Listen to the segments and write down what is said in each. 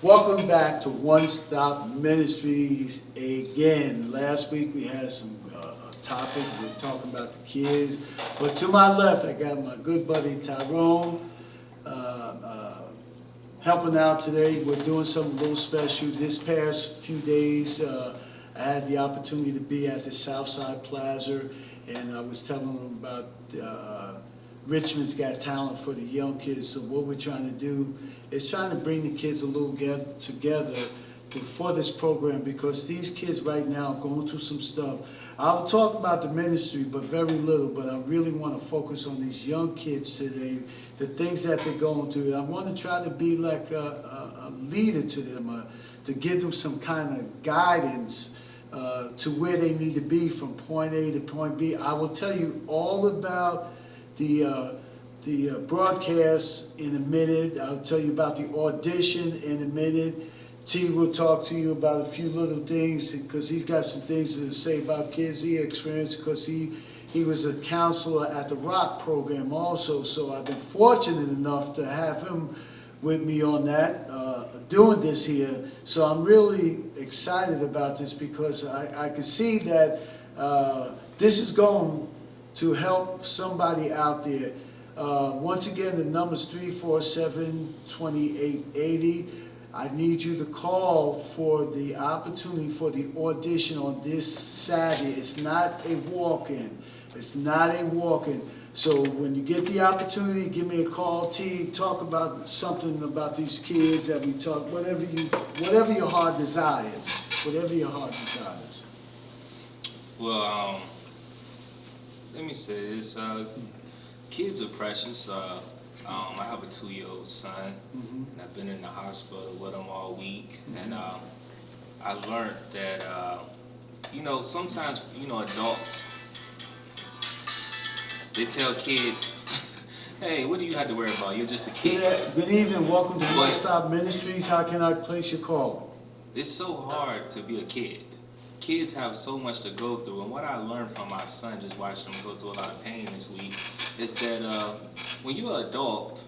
Welcome back to One Stop Ministries again. Last week we had some topic. We were talking about the kids. But to my left, I got my good buddy Tyrone helping out today. We're doing something a little special. This past few days, I had the opportunity to be at the Southside Plaza, and I was telling them about Richmond's Got Talent for the young kids. So what we're trying to do is trying to bring the kids a little together for this program, because these kids right now are going through some stuff. I'll talk about the ministry, but very little, but I really want to focus on these young kids today, the things that they're going through. I want to try to be like a leader to them, to give them some kind of guidance to where they need to be from point A to point B. I will tell you all about the broadcast in a minute. I'll tell you about the audition in a minute. T will talk to you about a few little things, because he's got some things to say about kids he experienced, because he was a counselor at the Rock program also. So I've been fortunate enough to have him with me on that, doing this here. So I'm really excited about this, because I can see that this is going to help somebody out there. Once again, the number's 347-2880. I need you to call for the opportunity for the audition on this Saturday. It's not a walk-in. It's not a walk-in. So when you get the opportunity, give me a call. T, talk about something about these kids that we talk. Whatever your heart desires. Whatever your heart desires. Well, let me say this. Kids are precious. I have a 2-year-old son, and I've been in the hospital with him all week. And I learned that, sometimes, adults, they tell kids, hey, what do you have to worry about? You're just a kid. Good evening. Welcome to One Stop Ministries. How can I place your call? It's so hard to be a kid. Kids have so much to go through, and what I learned from my son, just watching him go through a lot of pain this week, is that when you're an adult,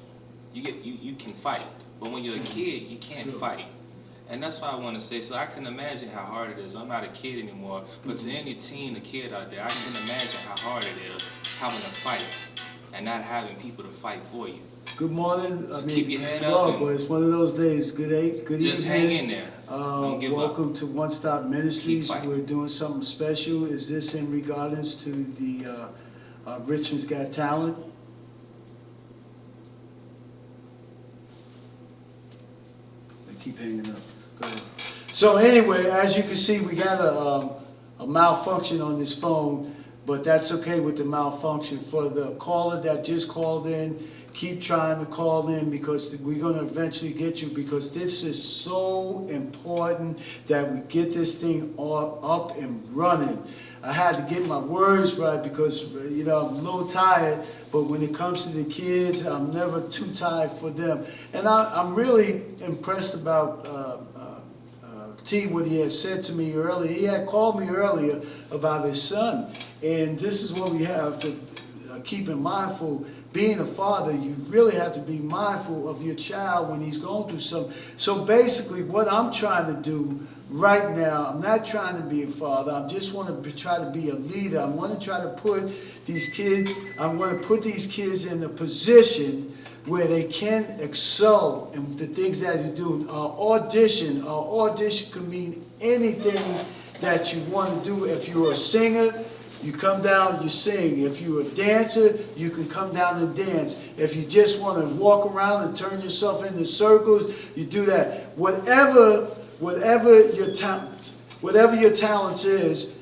you can fight, but when you're a kid, you can't fight. And that's why I want to say, so I can imagine how hard it is. I'm not a kid anymore, but to any teen, a kid out there, I can imagine how hard it is having to fight and not having people to fight for you. Good morning. Keep your head up. But it's one of those days. Good evening. Just hang in there. Don't give welcome up. to One Stop Ministries. We're doing something special. Is this in regards to the Richmond's Got Talent? They keep hanging up. Go ahead. So anyway, as you can see, we got a malfunction on this phone, but that's okay with the malfunction. For the caller that just called in, keep trying to call in, because we're going to eventually get you, because this is so important that we get this thing all up and running. I had to get my words right, because I'm a little tired, but when it comes to the kids, I'm never too tired for them. And I'm really impressed about T, what he had said to me earlier. He had called me earlier about his son, and this is what we have to keep in mind. For being a father, you really have to be mindful of your child when he's going through something. So basically, what I'm trying to do right now, I'm not trying to be a father. I just want to try to be a leader. I want to try to put these kids, in a position where they can excel in the things that they do. Audition can mean anything that you want to do. If you're a singer, you come down, you sing. If you're a dancer, you can come down and dance. If you just want to walk around and turn yourself into circles, you do that. Whatever your talent is,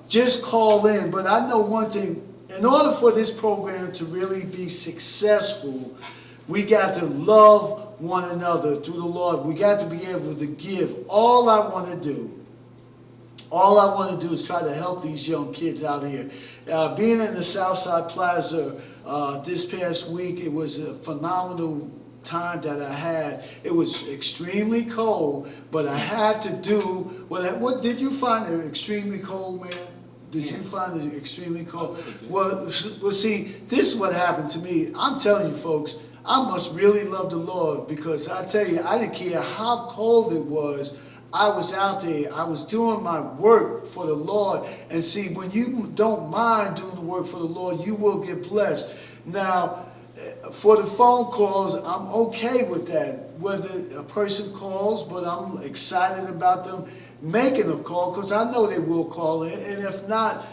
just call in. But I know one thing: in order for this program to really be successful, we got to love one another through the Lord. We got to be able to give. All I want to do is try to help these young kids out here. Being in the Southside Plaza this past week, it was a phenomenal time that I had. It was extremely cold, but I had to do what did you find it extremely cold, man? Did you find it extremely cold? Well, see, this is what happened to me. I'm telling you, folks, I must really love the Lord, because I tell you, I didn't care how cold it was. I was out there. I was doing my work for the Lord. And see, when you don't mind doing the work for the Lord, you will get blessed. Now, for the phone calls, I'm okay with that. Whether a person calls, but I'm excited about them making a call, because I know they will call in. And if not,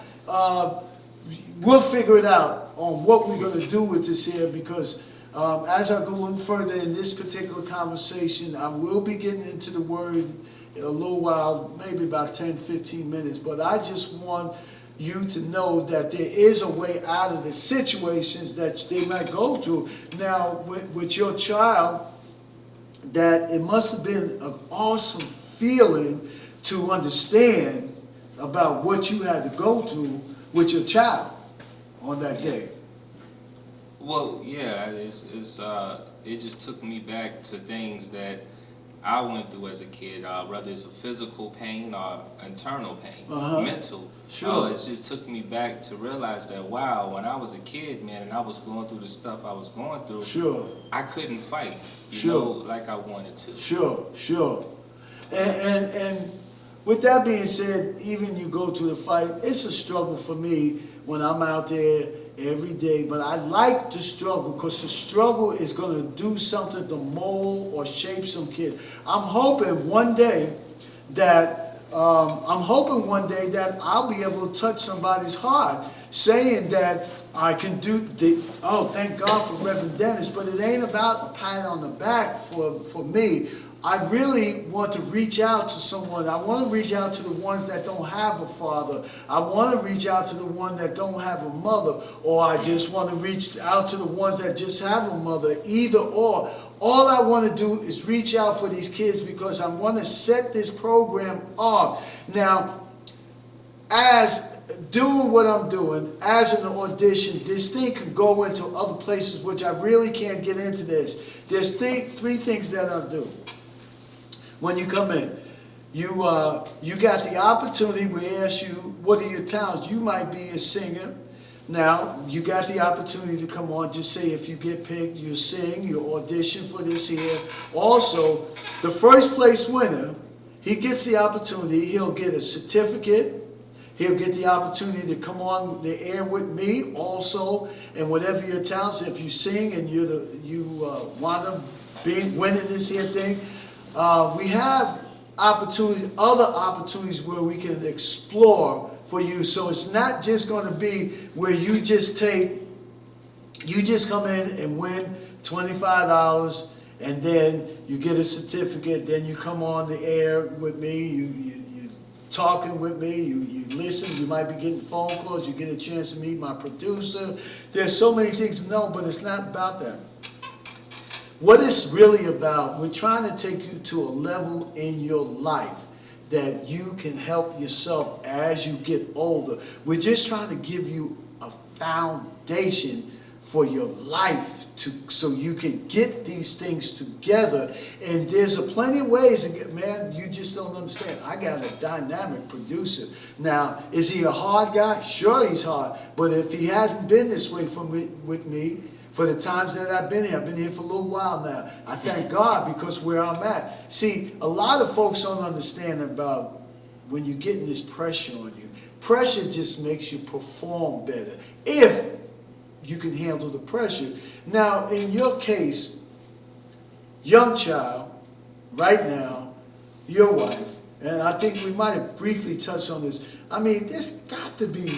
we'll figure it out on what we're going to do with this here, because as I go a little further in this particular conversation, I will be getting into the word in a little while, maybe about 10, 15 minutes, but I just want you to know that there is a way out of the situations that they might go through. Now, with your child, that it must have been an awesome feeling to understand about what you had to go through with your child on that day. Well, yeah, it just took me back to things that I went through as a kid, whether it's a physical pain or internal pain, mental. Sure. It just took me back to realize that, wow, when I was a kid, man, and I was going through the stuff I was going through, Sure. I couldn't fight, like I wanted to. Sure. And with that being said, even you go to the fight, it's a struggle for me when I'm out there every day, but I like the struggle, because the struggle is going to do something to mold or shape some kid. I'm hoping one day that I'll be able to touch somebody's heart, saying that I can do thank God for Reverend Dennis, but it ain't about a pat on the back for me. I really want to reach out to someone. I want to reach out to the ones that don't have a father. I want to reach out to the ones that don't have a mother. Or I just want to reach out to the ones that just have a mother. Either or. All I want to do is reach out for these kids, because I want to set this program up. Now, as doing what I'm doing, as an audition, this thing could go into other places, which I really can't get into this. There's three things that I'll do. When you come in, you got the opportunity. We ask you, what are your talents? You might be a singer. Now, you got the opportunity to come on. Just say if you get picked, you sing, you audition for this here. Also, the first place winner, he gets the opportunity. He'll get a certificate. He'll get the opportunity to come on the air with me also. And whatever your talents, if you sing and you wind up winning this here thing, we have other opportunities where we can explore for you. So it's not just going to be where you just come in and win $25, and then you get a certificate. Then you come on the air with me. You talking with me. You listen. You might be getting phone calls. You get a chance to meet my producer. There's so many things to know, but it's not about that. What it's really about, we're trying to take you to a level in your life that you can help yourself as you get older. We're just trying to give you a foundation for your life so you can get these things together. And there's plenty of ways to get, man, you just don't understand. I got a dynamic producer. Now, is he a hard guy? Sure, he's hard. But if he hadn't been this way with me, for the times that I've been here for a little while now, I thank God, because where I'm at. See, a lot of folks don't understand about when you're getting this pressure on you. Pressure just makes you perform better if you can handle the pressure. Now, in your case, young child, right now, your wife, and I think we might have briefly touched on this. I mean, there's got to be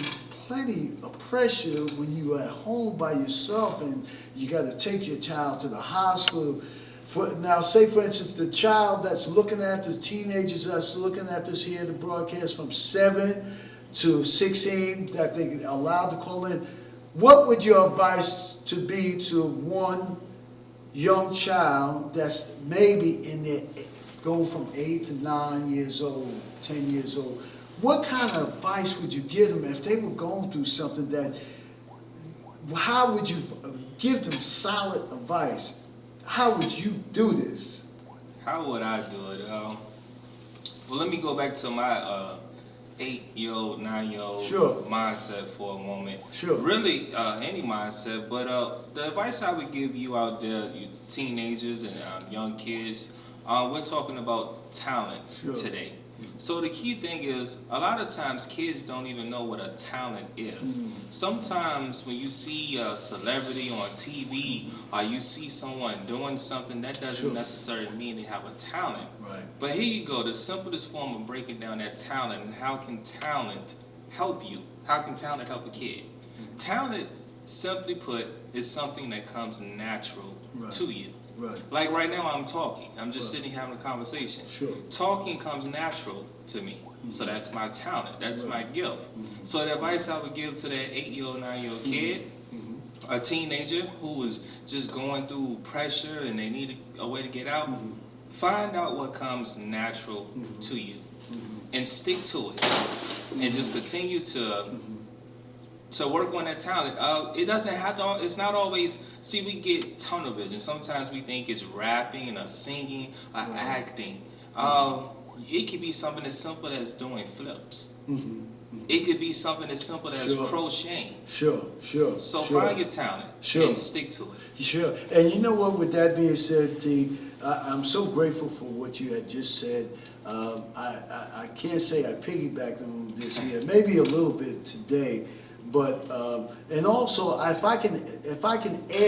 plenty of pressure when you're at home by yourself and you got to take your child to the hospital. Now, say for instance, the child that's looking at the teenagers that's looking at this here, the broadcast from 7 to 16 that they allowed to call in. What would your advice to be to one young child that's maybe in their going from 8 to 9 years old, 10 years old? What kind of advice would you give them if they were going through something that, how would you give them solid advice? How would you do this? How would I do it? Well, let me go back to my 8-year-old, 9-year-old Sure. mindset for a moment. Sure. Really, any mindset. But the advice I would give you out there, you teenagers and young kids, we're talking about talent Sure. today. So the key thing is, a lot of times kids don't even know what a talent is. Sometimes when you see a celebrity on TV or you see someone doing something, that doesn't Sure. necessarily mean they have a talent. Right. But here you go, the simplest form of breaking down that talent and how can talent help you? How can talent help a kid? Talent, simply put, is something that comes natural Right. to you. Right. Like right now I'm talking. I'm just Right. sitting having a conversation. Sure. Talking comes natural to me. So that's my talent. That's Right. my gift. So the advice I would give to that 8-year-old, 9-year-old kid, a teenager who is just going through pressure and they need a way to get out, find out what comes natural to you and stick to it. And just continue to work on that talent. It doesn't have to, it's not always, see, we get tunnel vision. Sometimes we think it's rapping or singing or acting. It could be something as simple as doing flips. It could be something as simple as Sure. crocheting. Sure. So sure. find your talent Sure. and stick to it. Sure. And you know what, with that being said, T, I'm so grateful for what you had just said. I can't say I piggybacked on this here, maybe a little bit today, but and also if I can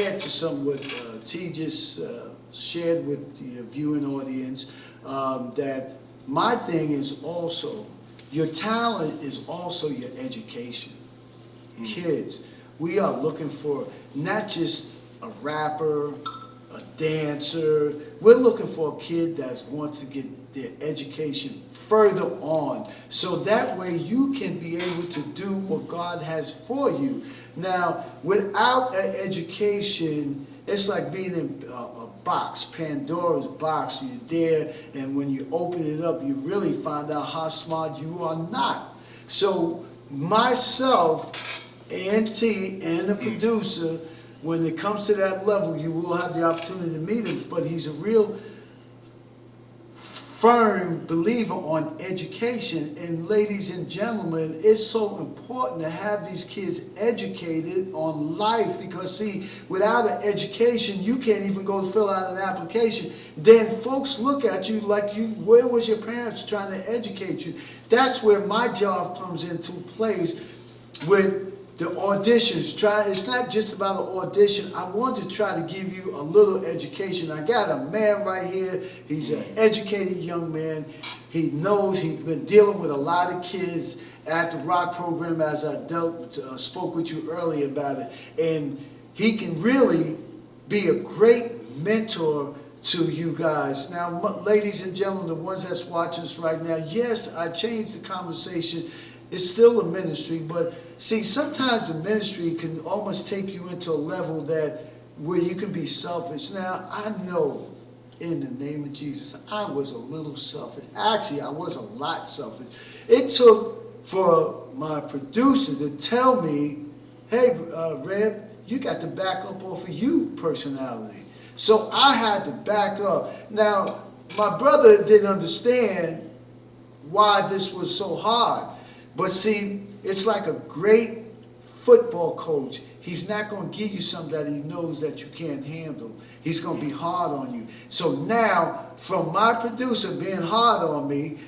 add to some what T just shared with the viewing audience, that my thing is also your talent is also your education. Kids, we are looking for not just a rapper, a dancer. We're looking for a kid that wants to get their education further on, so that way you can be able to do what God has for you. Now, without an education, it's like being in a box, Pandora's box. You're there, and when you open it up, you really find out how smart you are not. So myself and T and the producer, when it comes to that level, you will have the opportunity to meet him, but he's a real firm believer on education. And ladies and gentlemen, it's so important to have these kids educated on life, because see, without an education, you can't even go fill out an application. Then folks look at you like, where was your parents trying to educate you? That's where my job comes into place with the auditions. It's not just about an audition. I want to try to give you a little education. I got a man right here. He's an educated young man. He knows, he's been dealing with a lot of kids at the Rock program, as I spoke with you earlier about it. And he can really be a great mentor to you guys. Now, ladies and gentlemen, the ones that's watching us right now, yes, I changed the conversation. It's still a ministry, but see, sometimes the ministry can almost take you into a level where you can be selfish. Now, I know in the name of Jesus, I was a little selfish. Actually, I was a lot selfish. It took for my producer to tell me, hey, Reb, you got to back up off of you personality. So I had to back up. Now, my brother didn't understand why this was so hard. But see, it's like a great football coach. He's not going to give you something that he knows that you can't handle. He's going to be hard on you. So now, from my producer being hard on me,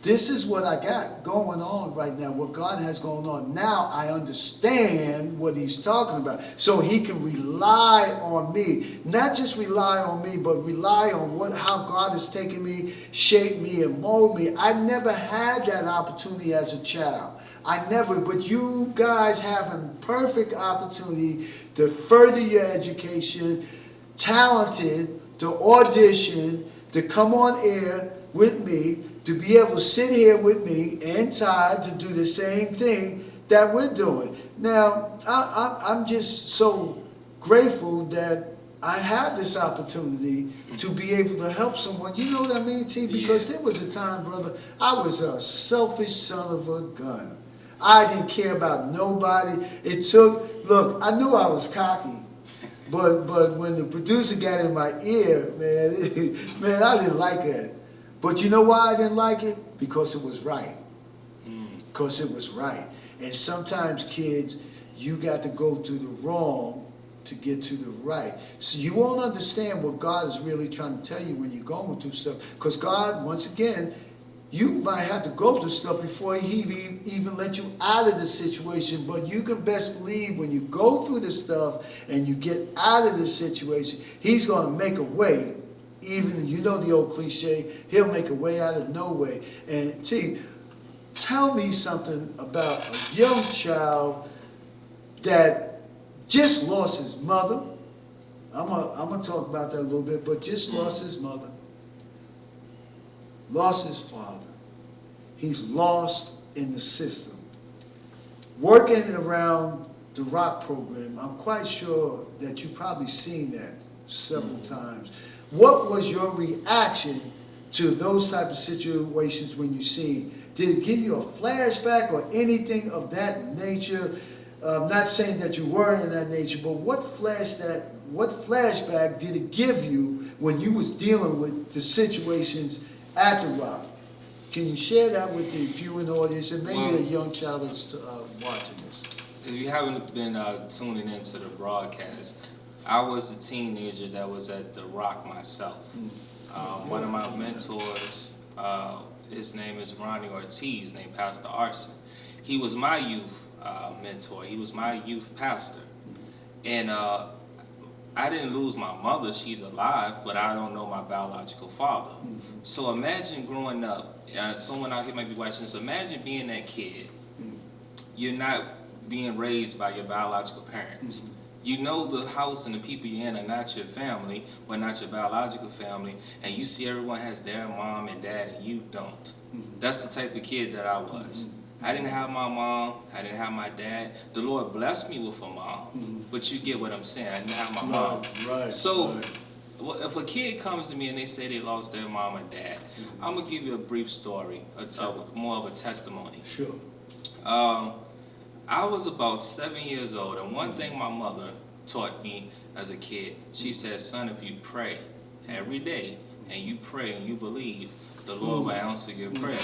this is what I got going on right now, what God has going on. Now I understand what he's talking about. So he can rely on me. Not just rely on me, but rely on how God has taken me, shaped me, and molded me. I never had that opportunity as a child. But you guys have a perfect opportunity to further your education, talented, to audition, to come on air with me, to be able to sit here with me and Ty to do the same thing that we're doing. Now, I'm just so grateful that I had this opportunity to be able to help someone. You know what I mean, T? Because there was a time, brother, I was a selfish son of a gun. I didn't care about nobody. Look, I knew I was cocky. But when the producer got in my ear, man, I didn't like that. But you know why I didn't like it? Because it was right. because it was right. And sometimes kids, you got to go to the wrong to get to the right. So you won't understand what God is really trying to tell you when you're going through stuff. Because God, once again, you might have to go through stuff before He even let you out of the situation. But you can best believe when you go through this stuff and you get out of this situation, He's going to make a way. Even, you know the old cliche, He'll make a way out of no way. And see, tell me something about a young child that just lost his mother. I'm gonna talk about that a little bit, but just lost his mother, lost his father. He's lost in the system. Working around the Rock program, I'm quite sure that you've probably seen that several times. What was your reaction to those type of situations when you see? Did it give you a flashback or anything of that nature? Not saying that you were in that nature, but what flashback did it give you when you was dealing with the situations at the Rock? Can you share that with the viewing audience and maybe a young child that's watching this? If you haven't been tuning into the broadcast, I was the teenager that was at the Rock myself. One of my mentors, his name is Ronnie Ortiz, named Pastor Arson. He was my youth mentor. He was my youth pastor. And I didn't lose my mother. She's alive, but I don't know my biological father. So imagine growing up, someone out here might be watching this, imagine being that kid. You're not being raised by your biological parents. You know the house and the people you're in are not your family, but not your biological family, and you see everyone has their mom and dad and you don't. That's the type of kid that I was. I didn't have my mom, I didn't have my dad. The Lord blessed me with a mom, but you get what I'm saying, I didn't have my mom. So if a kid comes to me and they say they lost their mom and dad, I'm gonna give you a brief story, more of a testimony. Sure. I was about 7 years old, and one thing my mother taught me as a kid, she said, son, if you pray every day, and you pray and you believe, the Lord will answer your prayer.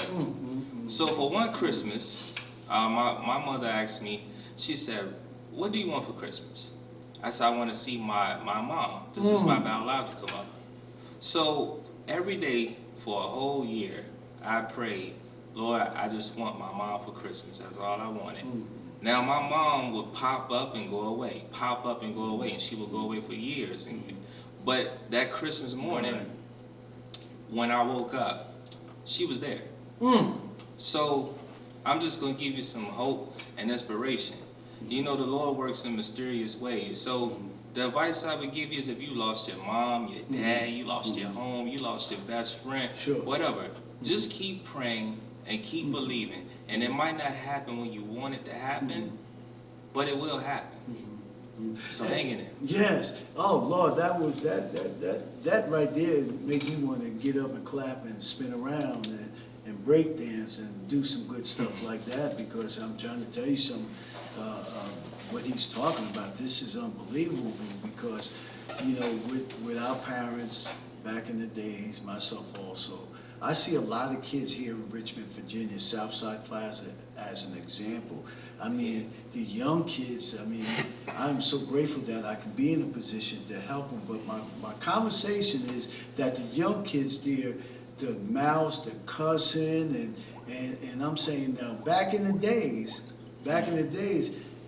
So for one Christmas, my mother asked me, she said, what do you want for Christmas? I said, I want to see my mom. This is my biological mother. So every day for a whole year, I prayed, Lord, I just want my mom for Christmas. That's all I wanted. Now my mom would pop up and go away, pop up and go away, and she would go away for years. But that Christmas morning, when I woke up, she was there. So I'm just going to give you some hope and inspiration. You know, the Lord works in mysterious ways. So the advice I would give you is if you lost your mom, your dad, you lost your home, you lost your best friend, whatever, just keep praying and keep believing. And it might not happen when you want it to happen, but it will happen. So hang in there. Yes. Oh Lord, that was that right there made me want to get up and clap and spin around and break dance and do some good stuff like that, because I'm trying to tell you something. What he's talking about, this is unbelievable, because you know, with our parents back in the days, myself also, I see a lot of kids here in Richmond, Virginia, Southside Plaza as an example. I mean, the young kids, I mean, I'm so grateful that I can be in a position to help them, but my conversation is that the young kids there, the mouths, the cussing, and I'm saying now, back in the days,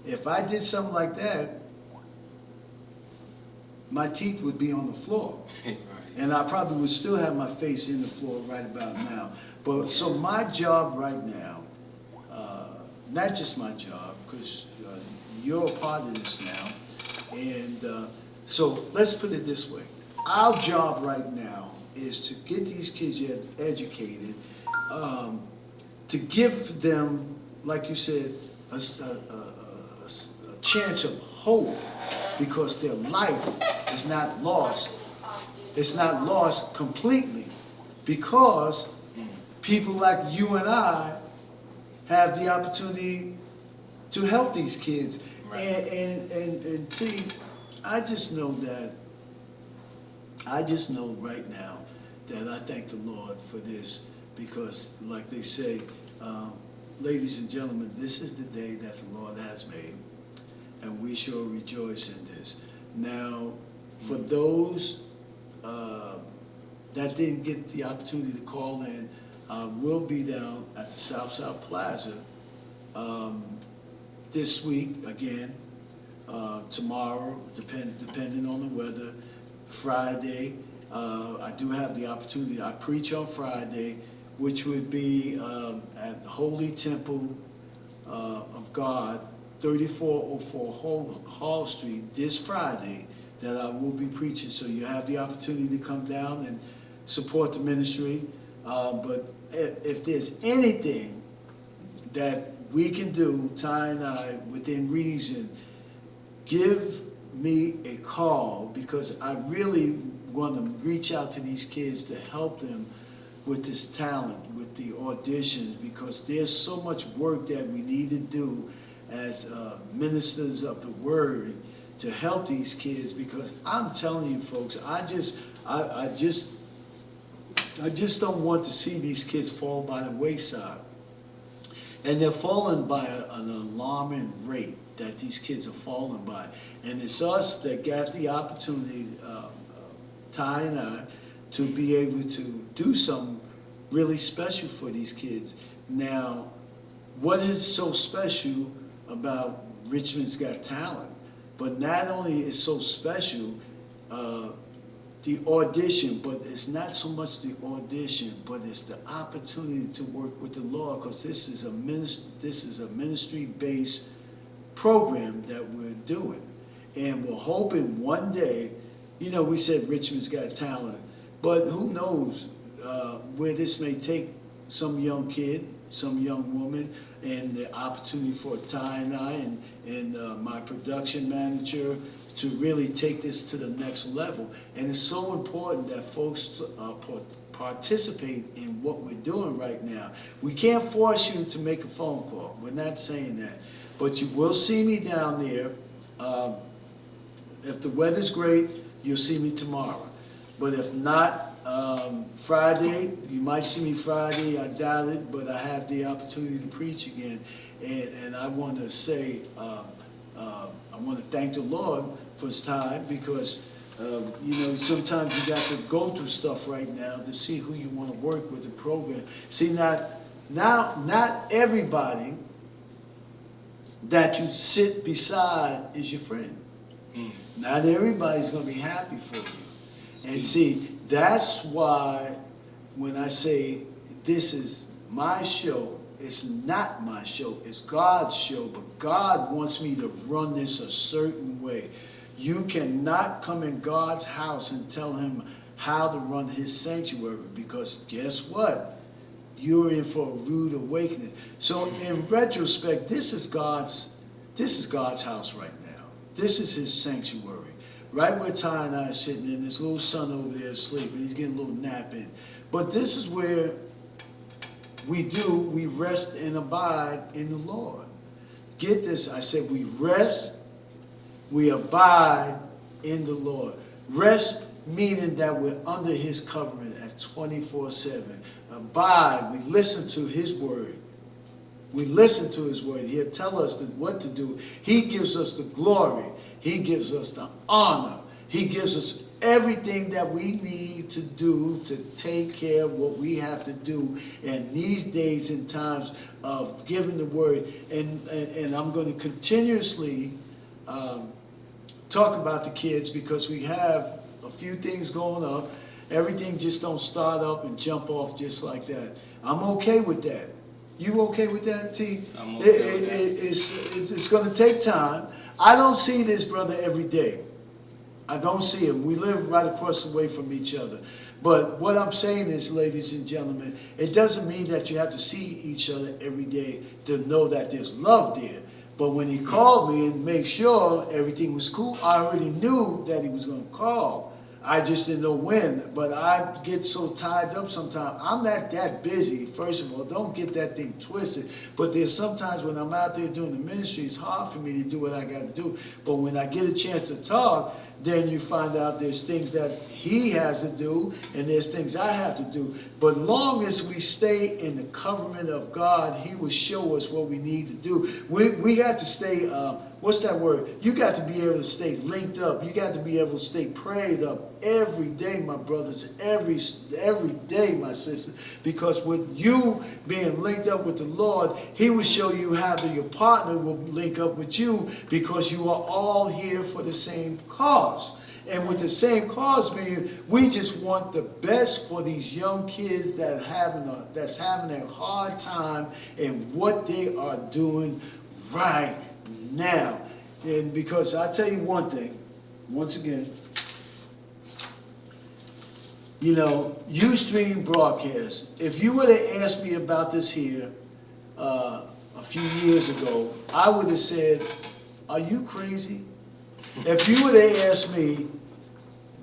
if I did something like that, my teeth would be on the floor. And I probably would still have my face in the floor right about now. But so my job right now, not just my job, because you're a part of this now, and so let's put it this way. Our job right now is to get these kids educated, to give them, like you said, a chance of hope, because their life is not lost. It's not lost completely, because people like you and I have the opportunity to help these kids. And see, I just know right now that I thank the Lord for this, because like they say, ladies and gentlemen, this is the day that the Lord has made, and we shall rejoice in this. Now, for those that didn't get the opportunity to call in, we'll be down at the South Plaza this week again, tomorrow, depending on the weather. Friday, I do have the opportunity. I preach on Friday, which would be at Holy Temple of God, 3404 Hall Street, this Friday, that I will be preaching. So you have the opportunity to come down and support the ministry. But if there's anything that we can do, Ty and I, within reason, give me a call, because I really want to reach out to these kids to help them with this talent, with the auditions, because there's so much work that we need to do as ministers of the word to help these kids. Because I'm telling you folks, I just don't want to see these kids fall by the wayside. And they're falling by an alarming rate that these kids are falling by. And it's us that got the opportunity, Ty and I, to be able to do something really special for these kids. Now, what is so special about Richmond's Got Talent? But not only is so special, the audition, but it's not so much the audition, but it's the opportunity to work with the Lord, because this is a ministry-based program that we're doing. And we're hoping one day, you know, we said Richmond's Got Talent, but who knows where this may take some young kid, some young woman, and the opportunity for Ty and I and my production manager to really take this to the next level. And it's so important that folks participate in what we're doing right now. We can't force you to make a phone call. We're not saying that. But you will see me down there. If the weather's great, you'll see me tomorrow. But if not, Friday, you might see me Friday. I doubt it, but I have the opportunity to preach again. And I want to say, I want to thank the Lord for His time, because you know, sometimes you got to go through stuff right now to see who you want to work with the program. See, not everybody that you sit beside is your friend. Not everybody's going to be happy for you. And see, that's why when I say this is my show, it's not my show, it's God's show, but God wants me to run this a certain way. You cannot come in God's house and tell Him how to run His sanctuary, because guess what? You're in for a rude awakening. So in retrospect, this is God's house right now. This is His sanctuary. Right where Ty and I are sitting, and this little son over there is sleeping. He's getting a little nap in. But this is where we rest and abide in the Lord. Get this, I said we rest, we abide in the Lord. Rest meaning that we're under His covering at 24/7. Abide, we listen to His word. We listen to His word. He'll tell us what to do. He gives us the glory. He gives us the honor. He gives us everything that we need to do to take care of what we have to do in these days and times of giving the word. And I'm going to continuously talk about the kids, because we have a few things going up. Everything just don't start up and jump off just like that. I'm okay with that. You okay with that, T? I'm okay with that. It's going to take time. I don't see this brother every day. I don't see him. We live right across the way from each other. But what I'm saying is, ladies and gentlemen, it doesn't mean that you have to see each other every day to know that there's love there. But when he called me and made sure everything was cool, I already knew that he was going to call. I just didn't know when, but I get so tied up sometimes. I'm not that busy, first of all. Don't get that thing twisted. But there's sometimes when I'm out there doing the ministry, it's hard for me to do what I got to do. But when I get a chance to talk, then you find out there's things that he has to do and there's things I have to do. But long as we stay in the covenant of God, he will show us what we need to do. We got to stay, what's that word? You got to be able to stay linked up. You got to be able to stay prayed up every day, my brothers, every day, my sisters. Because with you being linked up with the Lord, he will show you how your partner will link up with you, because you are all here for the same cause. And with the same cause being, we just want the best for these young kids that's having a hard time in what they are doing right now. And because I tell you one thing, once again, you know, Ustream broadcast. If you would have asked me about this here a few years ago, I would have said, "Are you crazy?" If you would have asked me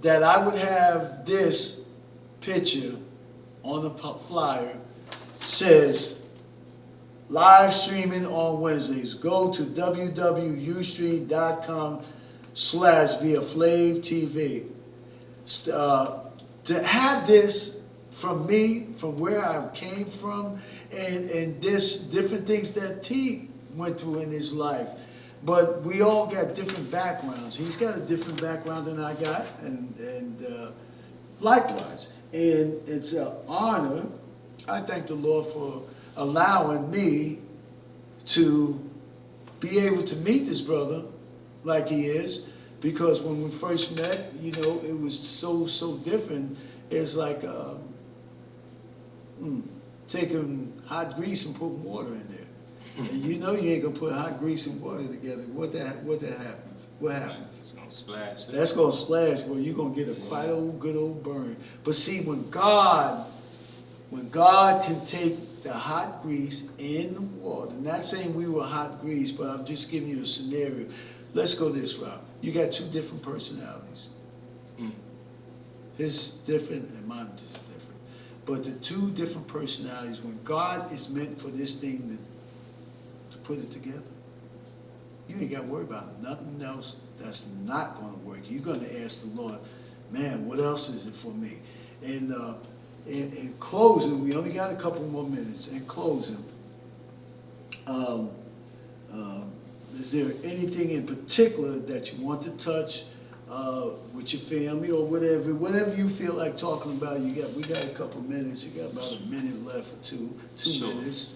that I would have this picture on the flyer, says live streaming on Wednesdays, go to www.ustream.com/ViaFlavTV. To have this from me, from where I came from, and this different things that T went through in his life. But we all got different backgrounds. He's got a different background than I got, and likewise. And it's an honor. I thank the Lord for allowing me to be able to meet this brother like he is, because when we first met, you know, it was so different. It's like taking hot grease and putting water in there. And you know you ain't gonna put hot grease and water together. What happens? What happens? It's gonna splash. That's gonna splash. Well, you're gonna get a quite good old burn. But see, when God can take the hot grease in the water, not saying we were hot grease, but I'm just giving you a scenario. Let's go this route. You got two different personalities. His different and mine just different. But the two different personalities, when God is meant for this thing to put it together, you ain't got to worry about nothing else that's not going to work. You're going to ask the Lord, man, what else is it for me? And in closing, we only got a couple more minutes. In closing, is there anything in particular that you want to touch with your family or whatever you feel like talking about? We got a couple minutes. You got about a minute left or two Sure. minutes.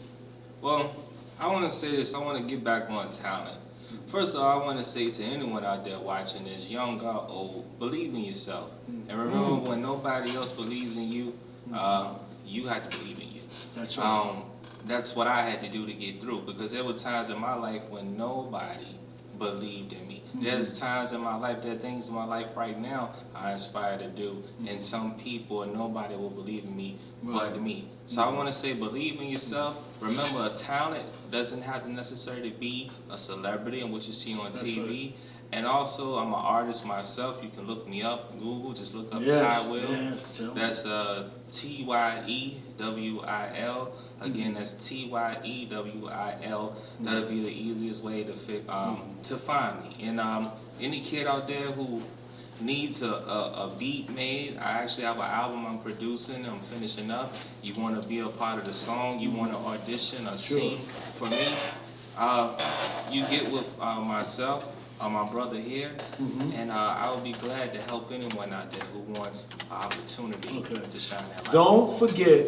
Well, I want to say this. I want to get back on talent. First of all, I want to say to anyone out there watching this, young or old, believe in yourself. And remember, when nobody else believes in you, you have to believe in you. That's right. That's what I had to do to get through, because there were times in my life when nobody believed in me. There's times in my life, there are things in my life right now I aspire to do, and some people and nobody will believe in me but me. So I want to say, believe in yourself. Remember, a talent doesn't have to necessarily be a celebrity and what you see on TV. Right. And also, I'm an artist myself. You can look me up, Google, just look up Ty Will. That's T-Y-E-W-I-L. Again, that's T-Y-E-W-I-L. That'll be the easiest way to find me. And any kid out there who needs a beat made, I actually have an album I'm producing, I'm finishing up. You want to be a part of the song, you want to audition or sing for me, you get with myself, my brother here, and I would be glad to help anyone out there who wants an opportunity to shine their light. Don't forget,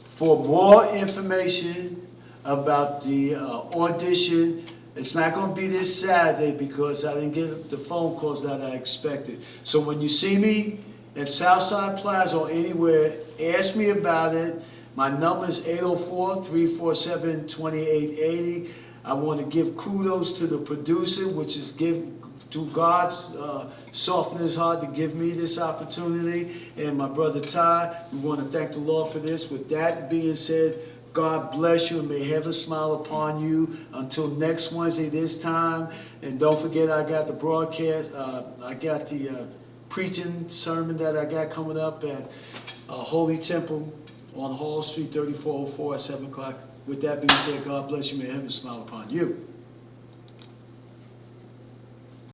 for more information about the audition, it's not going to be this Saturday because I didn't get the phone calls that I expected. So when you see me at Southside Plaza or anywhere, ask me about it. My number is 804-347-2880. I want to give kudos to the producer, which is to God's soften his heart to give me this opportunity, and my brother Ty. We want to thank the Lord for this. With that being said, God bless you and may heaven smile upon you until next Wednesday this time. And don't forget, I got the broadcast, I got the preaching sermon that I got coming up at Holy Temple on Hall Street, 3404 at 7 o'clock. With that being said, God bless you. May heaven smile upon you.